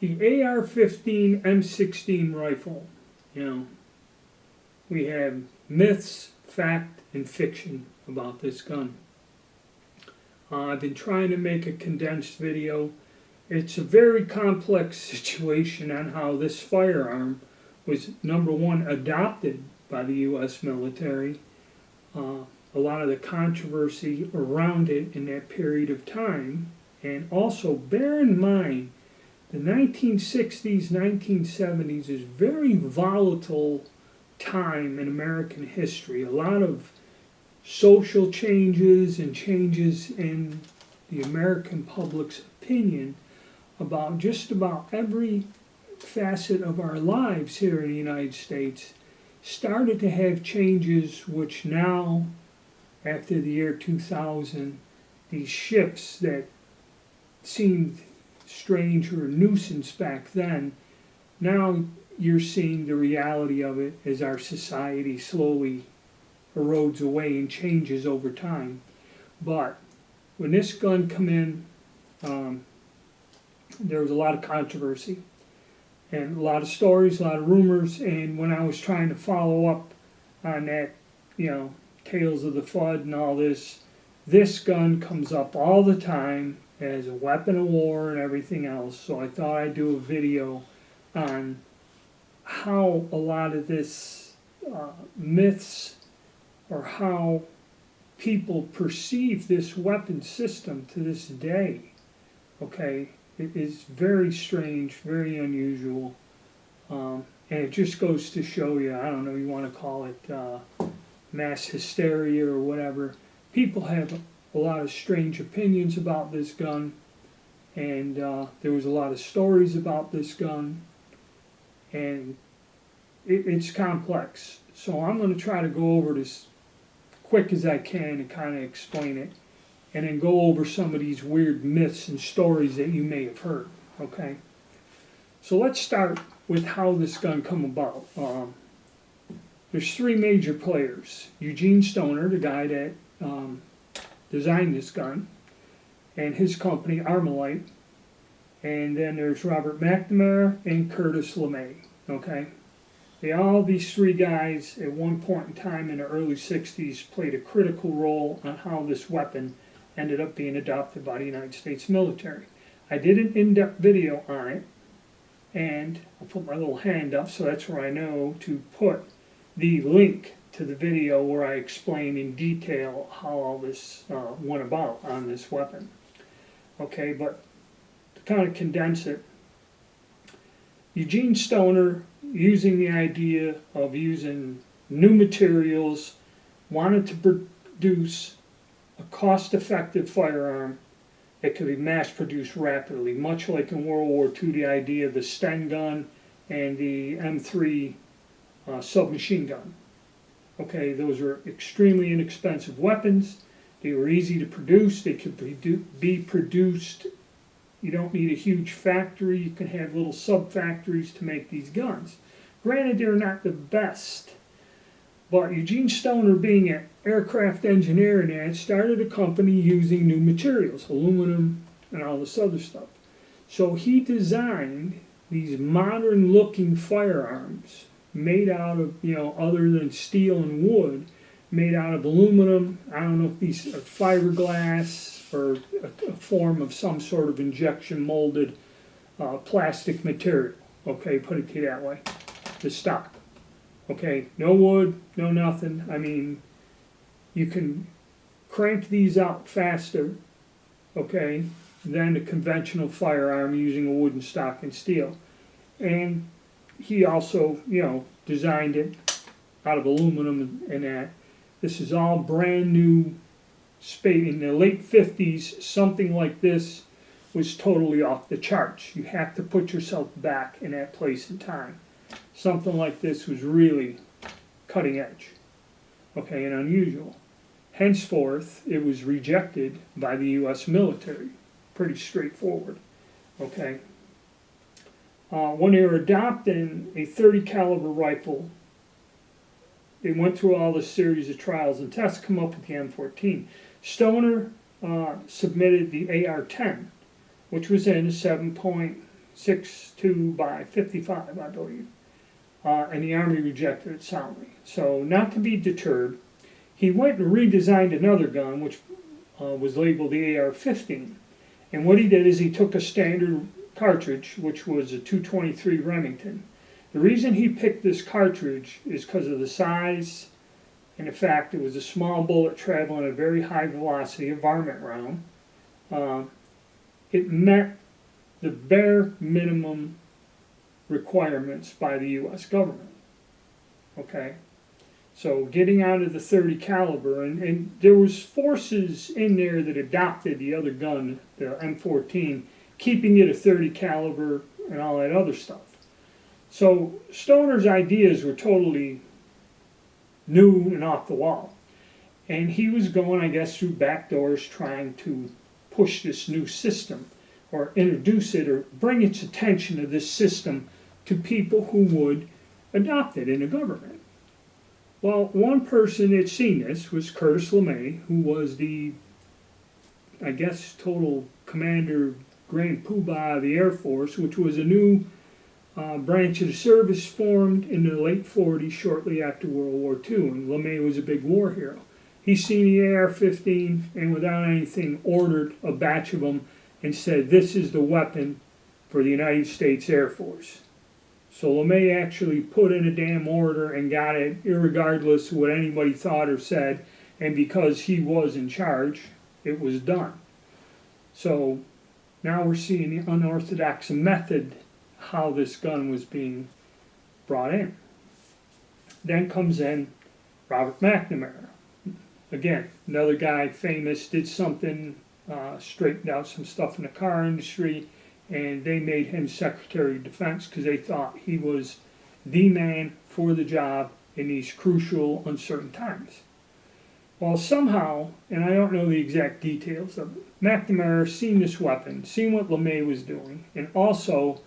The AR-15 M16 rifle, we have myths, fact, and fiction about this gun. I've been trying to make a condensed video. It's a very complex situation on how this firearm was, number one, adopted by the U.S. military, a lot of the controversy around it in that period of time, and also bear in mind the 1960s, 1970s is very volatile time in American history. A lot of social changes and changes in the American public's opinion about just about every facet of our lives here in the United States started to have changes, which now, after the year 2000, these shifts that seemed strange or a nuisance back then, now you're seeing the reality of it as our society slowly erodes away and changes over time. But when this gun come in, there was a lot of controversy and a lot of stories, a lot of rumors, and when I was trying to follow up on that, Tales of the Flood and all this, this gun comes up all the time as a weapon of war and everything else. So I thought I'd do a video on how a lot of this myths or how people perceive this weapon system to this day. Okay, it is very strange, very unusual, and it just goes to show you, I don't know, you want to call it mass hysteria or whatever. People have a lot of strange opinions about this gun, and there was a lot of stories about this gun, and it's complex. So I'm going to try to go over this quick as I can and kind of explain it, and then go over some of these weird myths and stories that you may have heard. Okay, so let's start with how this gun come about. There's three major players: Eugene Stoner, the guy that designed this gun, and his company Armalite, and then there's Robert McNamara and Curtis LeMay. Okay, these three guys at one point in time in the early 60s played a critical role on how this weapon ended up being adopted by the United States military. I did an in-depth video on it, and I'll put my little hand up so that's where I know to put the link to the video where I explain in detail how all this went about on this weapon. Okay, but to kind of condense it, Eugene Stoner, using the idea of using new materials, wanted to produce a cost-effective firearm that could be mass-produced rapidly, much like in World War II, the idea of the Sten gun and the M3 submachine gun. Okay, those are extremely inexpensive weapons. They were easy to produce. They could be produced. You don't need a huge factory. You can have little sub-factories to make these guns. Granted, they're not the best, but Eugene Stoner, being an aircraft engineer and that, started a company using new materials, aluminum and all this other stuff. So he designed these modern-looking firearms made out of, other than steel and wood, made out of aluminum. I don't know if these are fiberglass or a form of some sort of injection molded plastic material. Okay, put it to you that way. The stock. Okay, no wood, no nothing. I mean, you can crank these out faster, okay, than a conventional firearm using a wooden stock and steel. And he also, designed it out of aluminum and that. This is all brand new. In the late 50s, something like this was totally off the charts. You have to put yourself back in that place and time. Something like this was really cutting edge, okay, and unusual. Henceforth, it was rejected by the U.S. military. Pretty straightforward, okay. When they were adopting a .30 caliber rifle, they went through all this series of trials and tests to come up with the M14. Stoner submitted the AR-10, which was in a 7.56 6.2 by 55, I believe. And the Army rejected it soundly. So, not to be deterred, he went and redesigned another gun, which was labeled the AR-15. And what he did is he took a standard cartridge, which was a 223 Remington. The reason he picked this cartridge is because of the size and the fact it was a small bullet traveling at a very high velocity, a varmint round. It met the bare minimum requirements by the U.S. government. Okay, so getting out of the 30 caliber, and there was forces in there that adopted the other gun, the M14, keeping it a 30 caliber and all that other stuff. So Stoner's ideas were totally new and off the wall, and he was going, I guess, through back doors trying to push this new system, or introduce it, or bring its attention to this system to people who would adopt it in the government. Well, one person that seen this was Curtis LeMay, who was the, I guess, total commander, grand poobah of the Air Force, which was a new branch of the service formed in the late 40s, shortly after World War II, and LeMay was a big war hero. He seen the AR-15 and without anything ordered a batch of them and said, this is the weapon for the United States Air Force. So LeMay actually put in a damn order and got it, irregardless of what anybody thought or said, and because he was in charge, it was done. So now we're seeing the unorthodox method how this gun was being brought in. Then comes in Robert McNamara. Again, another guy, famous, did something, straightened out some stuff in the car industry, and they made him Secretary of Defense because they thought he was the man for the job in these crucial, uncertain times. Well, somehow, and I don't know the exact details of it, McNamara seen this weapon, seen what LeMay was doing, and also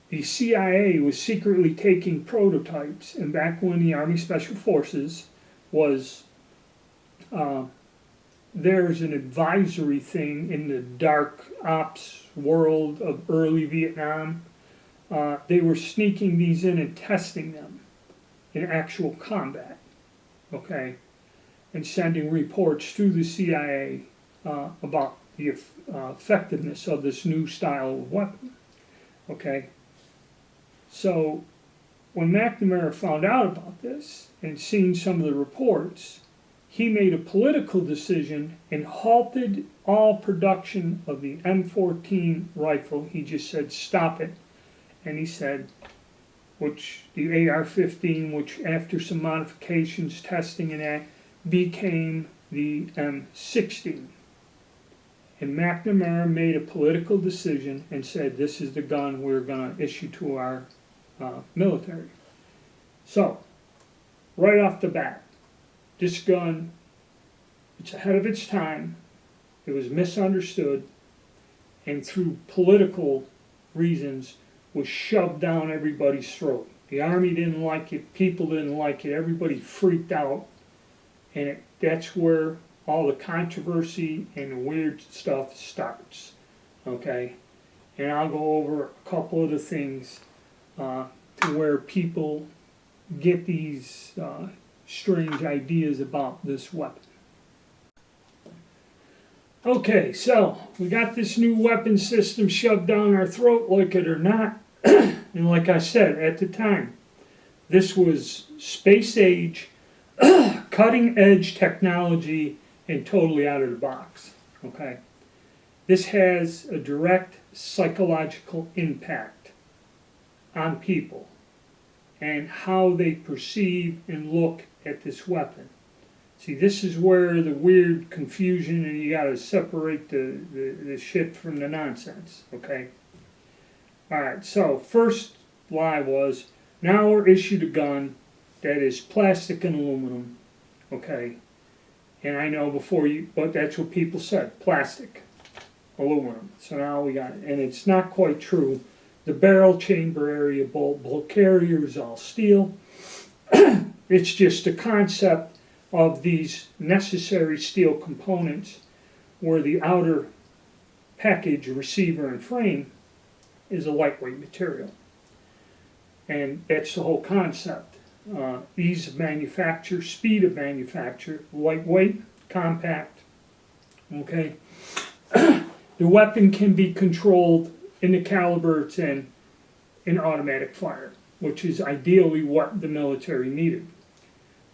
the CIA was secretly taking prototypes, and back when the Army Special Forces was, there's an advisory thing in the dark ops world of early Vietnam. They were sneaking these in and testing them in actual combat, okay, and sending reports to the CIA about the effectiveness of this new style of weapon, okay. So when McNamara found out about this and seen some of the reports, he made a political decision and halted all production of the M14 rifle. He just said, stop it. And he said, which the AR-15, which after some modifications, testing and that, became the M16. And McNamara made a political decision and said, this is the gun we're going to issue to our military. So, right off the bat, this gun, it's ahead of its time, it was misunderstood, and through political reasons was shoved down everybody's throat. The Army didn't like it, people didn't like it, everybody freaked out, and that's where all the controversy and the weird stuff starts, okay? And I'll go over a couple of the things to where people get these strange ideas about this weapon. Okay, so we got this new weapon system shoved down our throat, like it or not. And like I said, at the time, this was space age, cutting edge technology, and totally out of the box. Okay, this has a direct psychological impact on people and how they perceive and look at this weapon. See, this is where the weird confusion, and you got to separate the shit from the nonsense, okay? All right, so first lie was, now we're issued a gun that is plastic and aluminum, okay? And I know before you, but that's what people said, plastic, aluminum. So now we got it, and it's not quite true. The barrel chamber area, bolt carrier is all steel. It's just a concept of these necessary steel components where the outer package, receiver, and frame is a lightweight material. And that's the whole concept. Ease of manufacture, speed of manufacture, lightweight, compact, okay? The weapon can be controlled in the caliber it's in automatic fire, which is ideally what the military needed.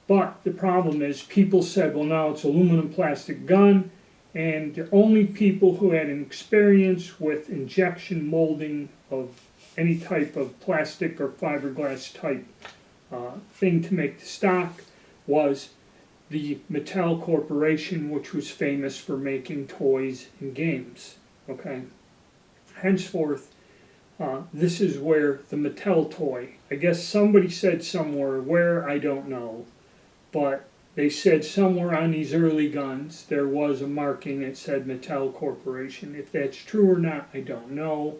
But the problem is people said, well, now it's aluminum plastic gun, and the only people who had an experience with injection molding of any type of plastic or fiberglass type thing to make the stock was the Mattel Corporation, which was famous for making toys and games. Okay, henceforth, this is where the Mattel toy, I guess somebody said somewhere, where I don't know, but they said somewhere on these early guns there was a marking that said Mattel Corporation. If that's true or not, I don't know.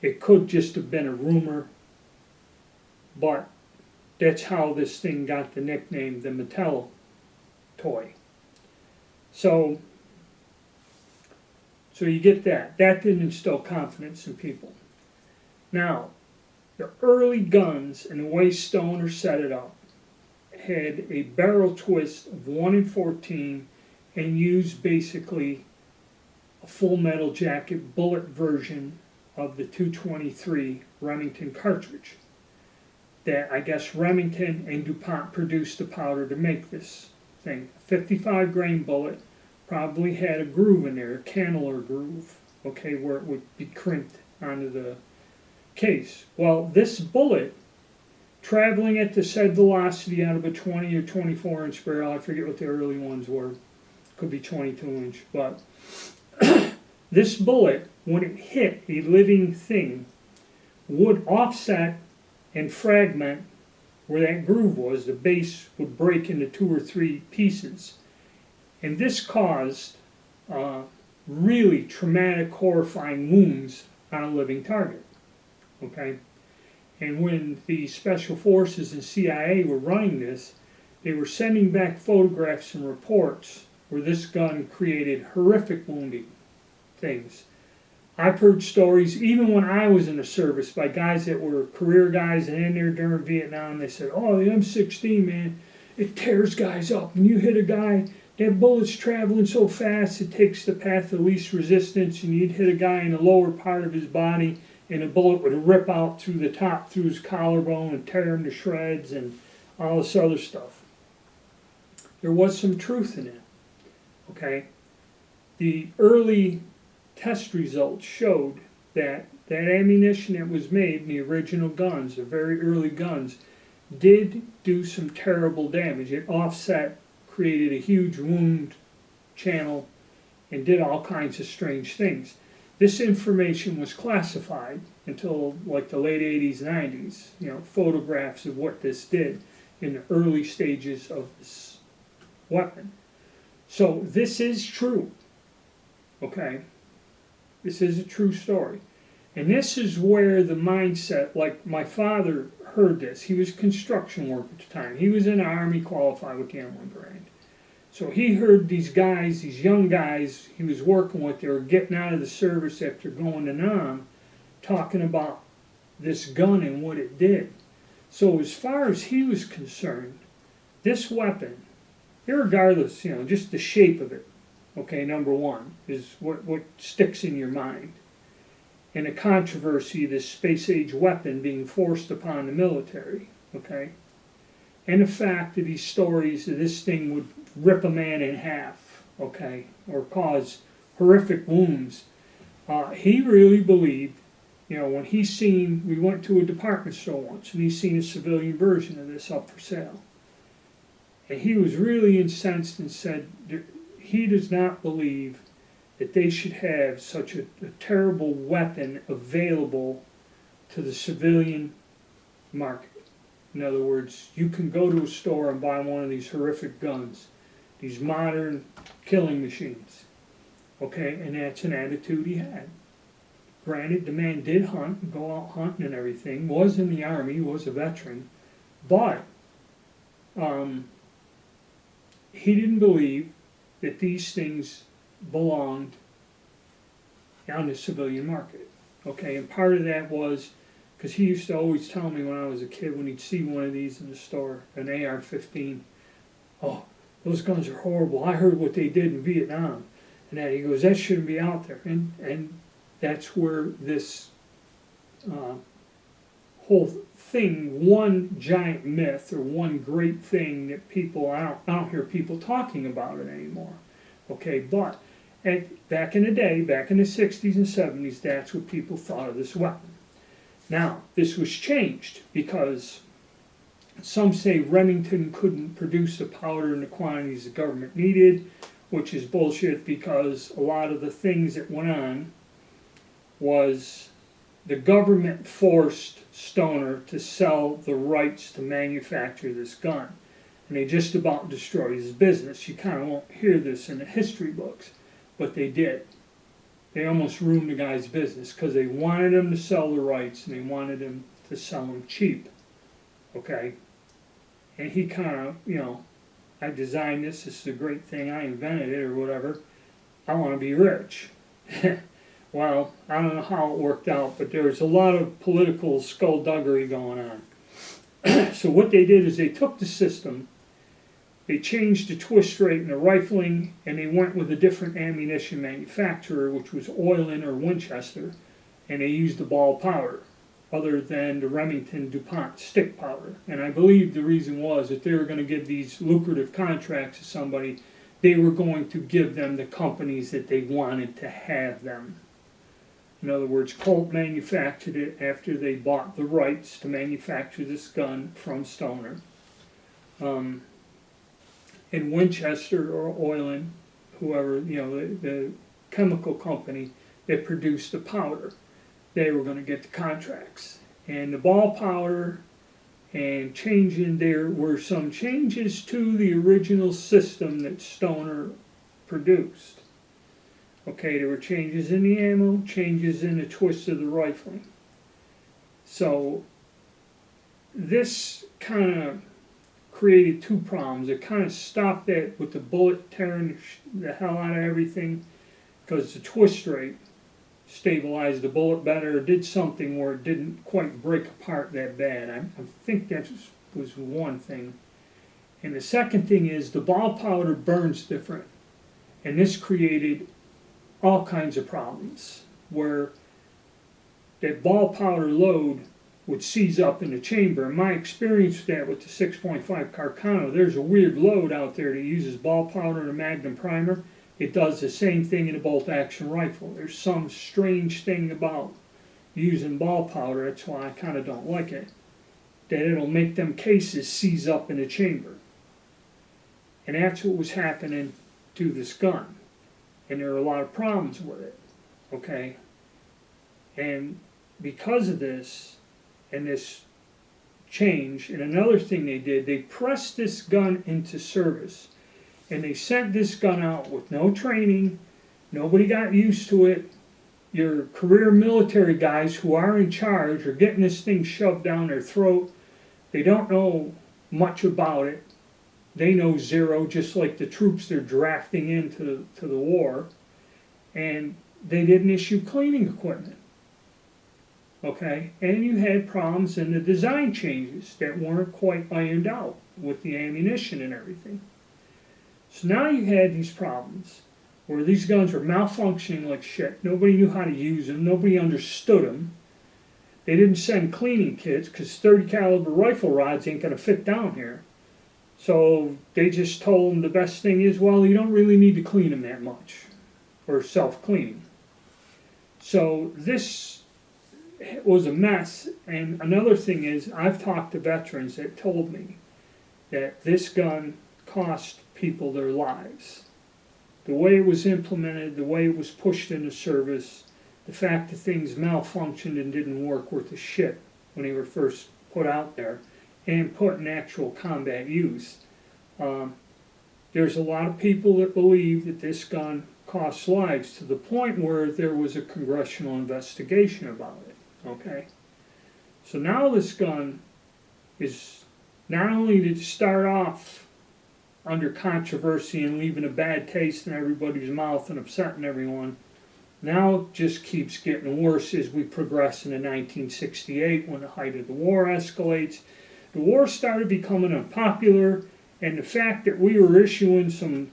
It could just have been a rumor, but that's how this thing got the nickname the Mattel toy. So you get that. That didn't instill confidence in people. Now, the early guns and the way Stoner set it up had a barrel twist of 1 in 14 and used basically a full metal jacket bullet version of the 223 Remington cartridge that I guess Remington and DuPont produced the powder to make this thing. A 55 grain bullet probably had a groove in there, a cannular groove, okay, where it would be crimped onto the case. Well, this bullet, traveling at the said velocity out of a 20 or 24 inch barrel, I forget what the early ones were, could be 22 inch, but this bullet, when it hit a living thing, would offset and fragment where that groove was. The base would break into 2 or 3 pieces. And this caused really traumatic, horrifying wounds on a living target. Okay? And when the Special Forces and CIA were running this, they were sending back photographs and reports where this gun created horrific wounding things. I've heard stories, even when I was in the service, by guys that were career guys and in there during Vietnam. They said, oh, the M16, man, it tears guys up. When you hit a guy, that bullet's traveling so fast, it takes the path of least resistance, and you'd hit a guy in the lower part of his body, and a bullet would rip out through the top, through his collarbone, and tear him to shreds, and all this other stuff. There was some truth in it, okay? The early test results showed that that ammunition that was made in the original guns, the very early guns, did do some terrible damage. It offset, created a huge wound channel, and did all kinds of strange things. This information was classified until like the late 80s, 90s, photographs of what this did in the early stages of this weapon. So this is true, okay? This is a true story. And this is where the mindset, like my father heard this. He was construction worker at the time. He was in the Army, qualified with the M1 grade. So he heard these guys, these young guys he was working with, they were getting out of the service after going to Nam, talking about this gun and what it did. So as far as he was concerned, this weapon, irregardless, just the shape of it, okay, number one, is what sticks in your mind. And the controversy of this space-age weapon being forced upon the military, okay? And the fact of these stories that this thing would rip a man in half, okay, or cause horrific wounds. He really believed, when we went to a department store once, and he seen a civilian version of this up for sale. And he was really incensed and said he does not believe that they should have such a terrible weapon available to the civilian market. In other words, you can go to a store and buy one of these horrific guns, these modern killing machines. Okay, and that's an attitude he had. Granted, the man did hunt, go out hunting and everything, was in the Army, was a veteran, but he didn't believe that these things belonged on the civilian market. Okay, and part of that was because he used to always tell me when I was a kid, when he'd see one of these in the store, an AR-15, oh, those guns are horrible. I heard what they did in Vietnam. And that he goes, that shouldn't be out there. And that's where this whole thing, one giant myth or one great thing that people, I don't hear people talking about it anymore. Okay, but back in the day, back in the 60s and 70s, that's what people thought of this weapon. Now, this was changed because some say Remington couldn't produce the powder in the quantities the government needed, which is bullshit because a lot of the things that went on was the government forced Stoner to sell the rights to manufacture this gun. And they just about destroyed his business. You kind of won't hear this in the history books, but they did. They almost ruined the guy's business because they wanted him to sell the rights and they wanted him to sell them cheap. Okay? And he kind of, you know, I designed this is a great thing, I invented it or whatever. I want to be rich. Well, I don't know how it worked out, but there's a lot of political skullduggery going on. So what they did is they took the system, they changed the twist rate and the rifling, and they went with a different ammunition manufacturer, which was Oilen or Winchester, and they used the ball powder, other than the Remington DuPont stick powder. And I believe the reason was that they were going to give these lucrative contracts to somebody, they were going to give them the companies that they wanted to have them. In other words, Colt manufactured it after they bought the rights to manufacture this gun from Stoner. And Winchester or Oilen, whoever, you know, the chemical company that produced the powder, they were going to get the contracts. And the ball powder and changing, there were some changes to the original system that Stoner produced. Okay, there were changes in the ammo, changes in the twist of the rifling. So this kind of created two problems. It kind of stopped that with the bullet tearing the hell out of everything because the twist rate stabilized the bullet better, did something where it didn't quite break apart that bad. I think that was one thing. And the second thing is the ball powder burns different. And this created all kinds of problems where that ball powder load would seize up in the chamber. In my experience with that with the 6.5 Carcano, there's a weird load out there that uses ball powder and a Magnum primer. It does the same thing in a bolt-action rifle. There's some strange thing about using ball powder, that's why I kind of don't like it, that it'll make them cases seize up in the chamber. And that's what was happening to this gun. And there are a lot of problems with it, okay? And because of this, and this change, and another thing they did, they pressed this gun into service. And they sent this gun out with no training, nobody got used to it. Your career military guys who are in charge are getting this thing shoved down their throat. They don't know much about it. They know zero, just like the troops they're drafting into the war. And they didn't issue cleaning equipment. Okay? And you had problems in the design changes that weren't quite ironed out with the ammunition and everything. So now you had these problems where these guns were malfunctioning like shit. Nobody knew how to use them. Nobody understood them. They didn't send cleaning kits because 30 caliber rifle rods ain't going to fit down here. So they just told them the best thing is, well, you don't really need to clean them that much, or self-cleaning. So this was a mess. And another thing is, I've talked to veterans that told me that this gun cost people their lives. The way it was implemented, the way it was pushed into service, the fact that things malfunctioned and didn't work worth a shit when they were first put out there and put in actual combat use. There's a lot of people that believe that this gun costs lives to the point where there was a congressional investigation about it. Okay? So now this gun is not only did it start off under controversy and leaving a bad taste in everybody's mouth and upsetting everyone, Now it just keeps getting worse as we progress into 1968 when the height of the war escalates. The war started becoming unpopular, and the fact that we were issuing some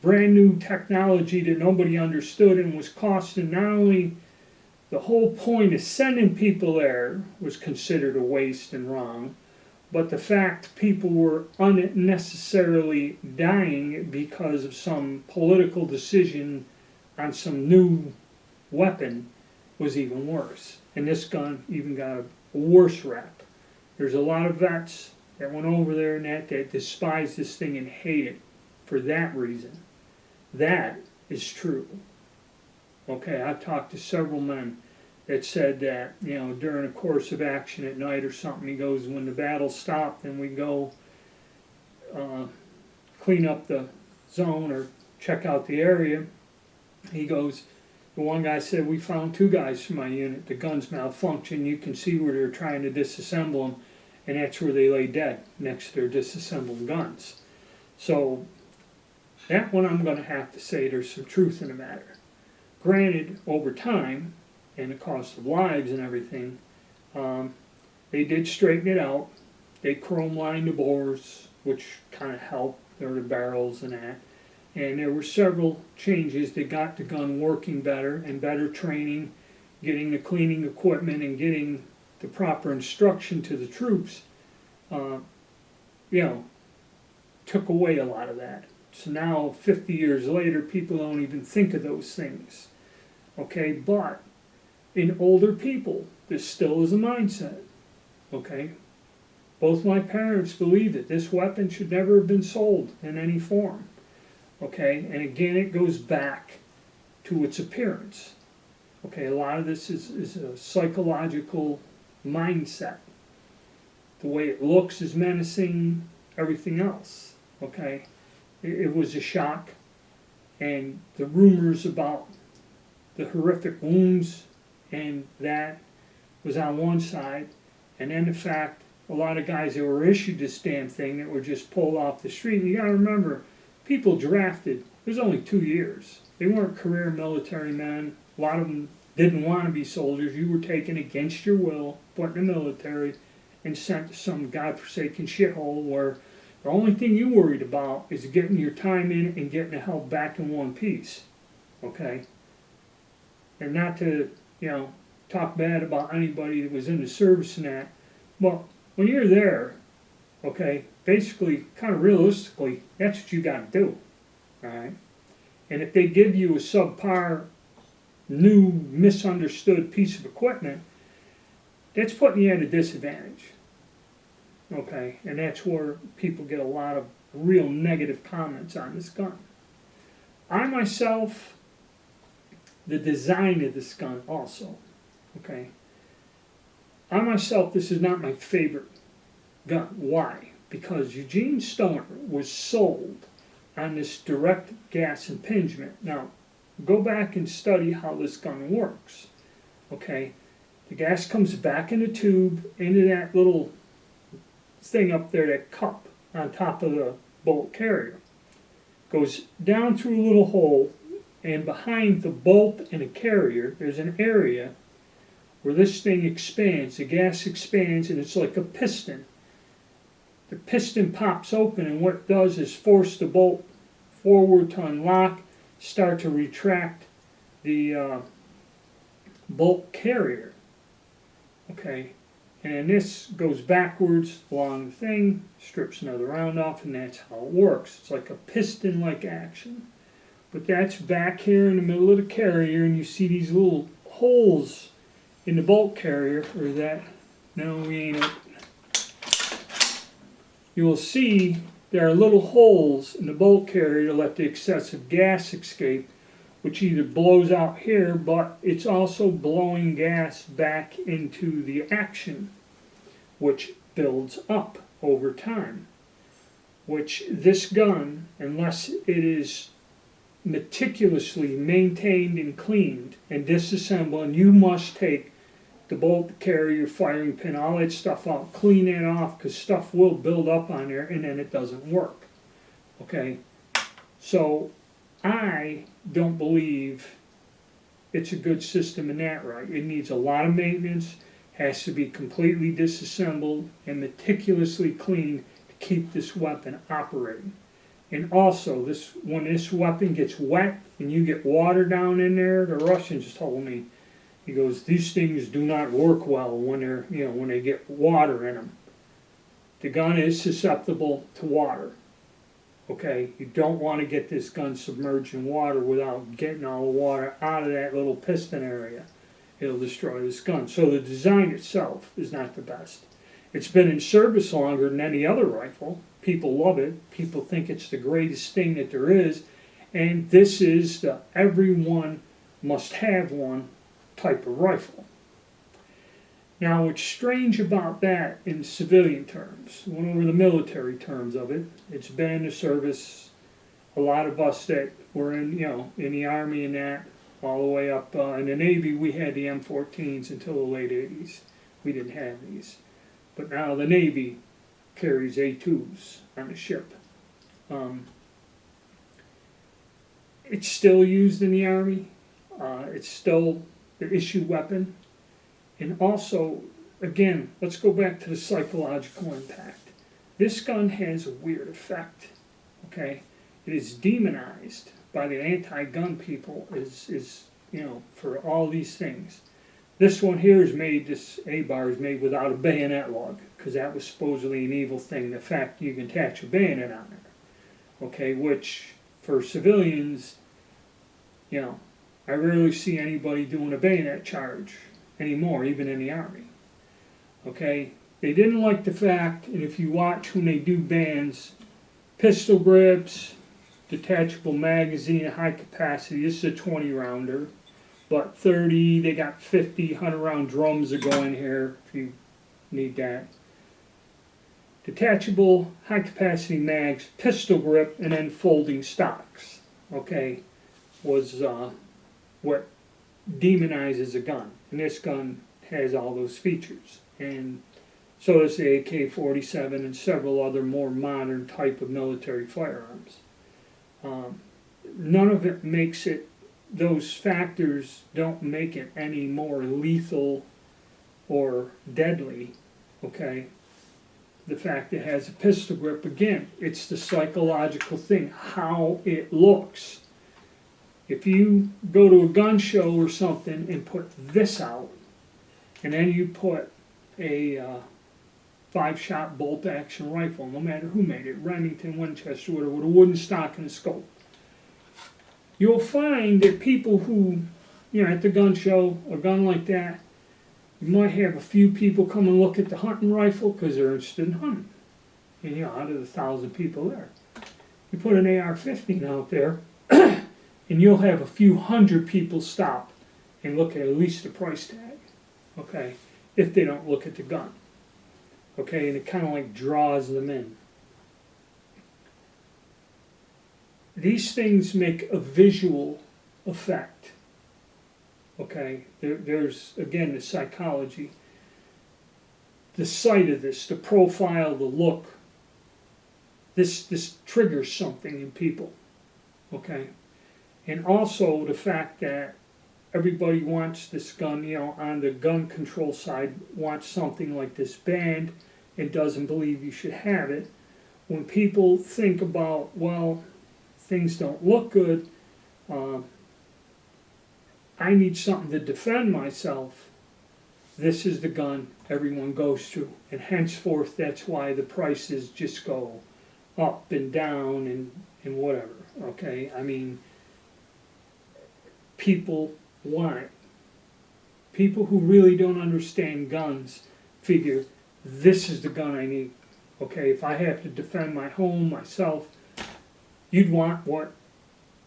brand new technology that nobody understood and was costing not only the whole point of sending people there was considered a waste and wrong, but the fact people were unnecessarily dying because of some political decision on some new weapon was even worse. And this gun even got a worse rap. There's a lot of vets that went over there and that despise this thing and hate it for that reason. That is true. Okay, I've talked to several men that said that, you know, during a course of action at night or something, he goes, when the battle stopped and we go clean up the zone or check out the area, he goes, the one guy said, we found 2 guys from my unit, the guns malfunctioned, you can see where they're trying to disassemble them, and that's where they lay dead, next to their disassembled guns. So that one I'm going to have to say there's some truth in the matter. Granted, over time, and the cost of lives and everything, they did straighten it out. They chrome lined the bores, which kind of helped, or the barrels and that. And there were several changes that got the gun working better, and better training, getting the cleaning equipment and getting the proper instruction to the troops, took away a lot of that. So now, 50 years later, people don't even think of those things. Okay, but in older people, this still is a mindset. Okay? Both my parents believed that this weapon should never have been sold in any form. Okay, and again, it goes back to its appearance. Okay, a lot of this is a psychological mindset. The way it looks is menacing, everything else. Okay, it was a shock, and the rumors about the horrific wounds and that was on one side, and then the fact a lot of guys that were issued this damn thing that were just pulled off the street. You gotta remember, people drafted, it was only 2 years. They weren't career military men. A lot of them didn't want to be soldiers. You were taken against your will, put in the military, and sent to some godforsaken shithole where the only thing you worried about is getting your time in and getting the hell back in one piece. Okay? And not to, talk bad about anybody that was in the service and that, but when you're there, okay, basically, kind of realistically, that's what you got to do, all right? And if they give you a subpar, new, misunderstood piece of equipment, that's putting you at a disadvantage, okay? And that's where people get a lot of real negative comments on this gun. I myself, the design of this gun also, okay? I myself, this is not my favorite gun. Why? Because Eugene Stoner was sold on this direct gas impingement. Now, go back and study how this gun works. Okay? The gas comes back in the tube, into that little thing up there, that cup on top of the bolt carrier. Goes down through a little hole, and behind the bolt and the carrier, there's an area where this thing expands. The gas expands, and it's like a piston. The piston pops open, and what it does is force the bolt forward to unlock, start to retract the bolt carrier. Okay, and then this goes backwards along the thing, strips another round off, and that's how it works. It's like a piston-like action. But that's back here in the middle of the carrier, and you see these little holes in the bolt carrier, or that, no, we ain't it. You will see there are little holes in the bolt carrier to let the excessive gas escape, which either blows out here, but it's also blowing gas back into the action, which builds up over time. Which this gun, unless it is meticulously maintained and cleaned and disassembled, and you must take the bolt carrier, firing pin, all that stuff out, clean that off, because stuff will build up on there and then it doesn't work. Okay? So I don't believe it's a good system in that right. It needs a lot of maintenance, has to be completely disassembled and meticulously cleaned to keep this weapon operating. And also, when this weapon gets wet and you get water down in there, the Russians told me, he goes, these things do not work well when when they get water in them. The gun is susceptible to water. Okay, you don't want to get this gun submerged in water without getting all the water out of that little piston area. It'll destroy this gun. So the design itself is not the best. It's been in service longer than any other rifle. People love it. People think it's the greatest thing that there is. And this is the everyone must have one type of rifle. Now, what's strange about that in civilian terms, went over the military terms of it, it's been in the service, a lot of us that were in the Army and that, all the way up in the Navy, we had the M14s until the late 80s. We didn't have these. But now the Navy carries A2s on the ship. It's still used in the Army. It's still the issue weapon. And also, again, let's go back to the psychological impact. This gun has a weird effect, okay? It is demonized by the anti-gun people for all these things. This one here is made, this A-bar is made without a bayonet lug, because that was supposedly an evil thing, the fact you can attach a bayonet on it, okay, which for civilians, I rarely see anybody doing a bayonet charge anymore, even in the Army. Okay, they didn't like the fact, and if you watch when they do bans, pistol grips, detachable magazine, high capacity, this is a 20 rounder, but 30, they got 50, 100 round drums that go in here if you need that. Detachable, high capacity mags, pistol grip, and then folding stocks, okay, was what demonizes a gun. And this gun has all those features. And so does the AK-47 and several other more modern type of military firearms. None of it makes it, those factors don't make it any more lethal or deadly, okay? The fact it has a pistol grip, again, it's the psychological thing, how it looks. If you go to a gun show or something and put this out, and then you put a 5-shot bolt-action rifle, no matter who made it, Remington, Winchester, whatever, with a wooden stock and a scope, you'll find that people who, at the gun show, a gun like that, you might have a few people come and look at the hunting rifle because they're interested in hunting. And out of the 1,000 people there, you put an AR-15 out there, and you'll have a few hundred people stop and look at least the price tag, okay, if they don't look at the gun, okay, and it kind of like draws them in. These things make a visual effect, okay. There's, again, the psychology, the sight of this, the profile, the look, this triggers something in people, okay. And also the fact that everybody wants this gun, on the gun control side, wants something like this banned and doesn't believe you should have it. When people think about, well, things don't look good, I need something to defend myself, this is the gun everyone goes to. And henceforth, that's why the prices just go up and down and whatever, okay? I mean, people want it. People who really don't understand guns figure, this is the gun I need. Okay, if I have to defend my home, myself, you'd want what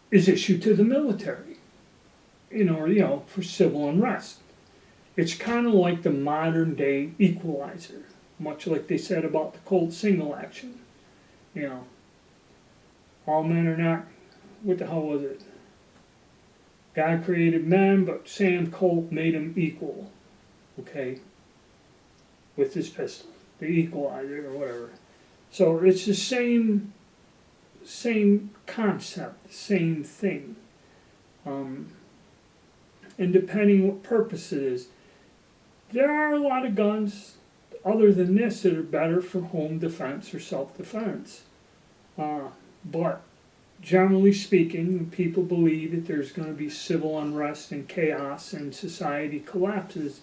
is issued to the military, for civil unrest. It's kind of like the modern day equalizer, much like they said about the Colt single action. All men are not, what the hell was it? God created men, but Sam Colt made them equal, okay, with his pistol, the equalizer or whatever. So it's the same concept, same thing. and depending what purpose it is. There are a lot of guns other than this that are better for home defense or self-defense. But generally speaking, people believe that there's going to be civil unrest and chaos and society collapses.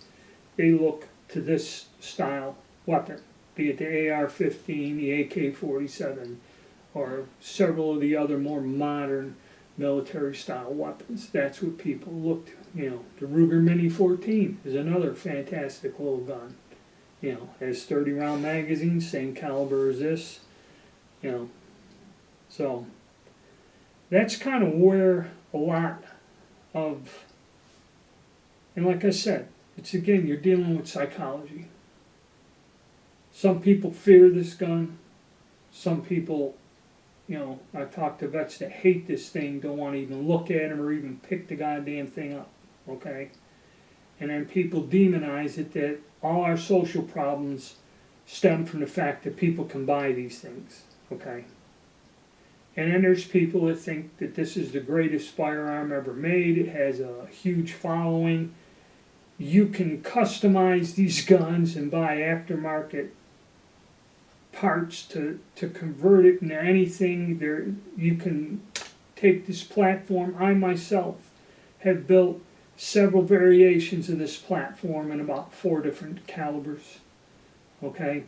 They look to this style weapon, be it the AR-15, the AK-47, or several of the other more modern military style weapons. That's what people look to. You know, the Ruger Mini 14 is another fantastic little gun. You know, has 30 round magazines, same caliber as this. You know, so that's kind of where a lot of, and like I said, it's again, you're dealing with psychology. Some people fear this gun. Some people, you know, I talk to vets that hate this thing, don't want to even look at them or even pick the goddamn thing up, okay? And then people demonize it, that all our social problems stem from the fact that people can buy these things, okay? And then there's people that think that this is the greatest firearm ever made. It has a huge following. You can customize these guns and buy aftermarket parts to convert it into anything. There, you can take this platform. I myself have built several variations of this platform in about 4 different calibers. Okay,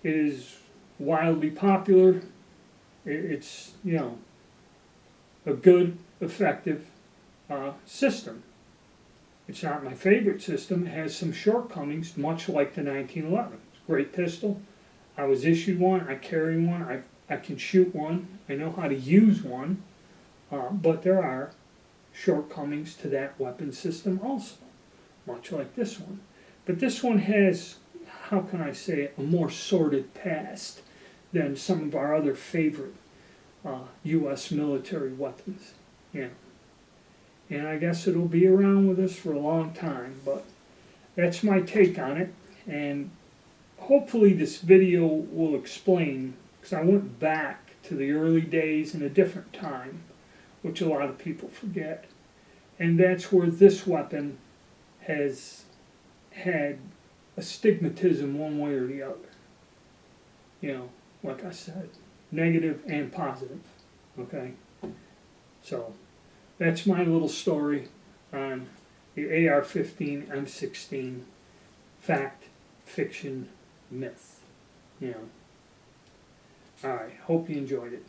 it is wildly popular. It's, you know, a good, effective system. It's not my favorite system. It has some shortcomings, much like the 1911. It's a great pistol. I was issued one, I carry one, I can shoot one, I know how to use one, but there are shortcomings to that weapon system also, much like this one. But this one has, how can I say it, a more sordid past than some of our other favorite U.S. military weapons. Yeah. And I guess it'll be around with us for a long time, but that's my take on it. And hopefully this video will explain, because I went back to the early days in a different time, which a lot of people forget. And that's where this weapon has had a stigmatism one way or the other. You know, like I said, negative and positive. Okay? So, that's my little story on the AR-15 M16 fact, fiction, myth. You know. Alright, hope you enjoyed it.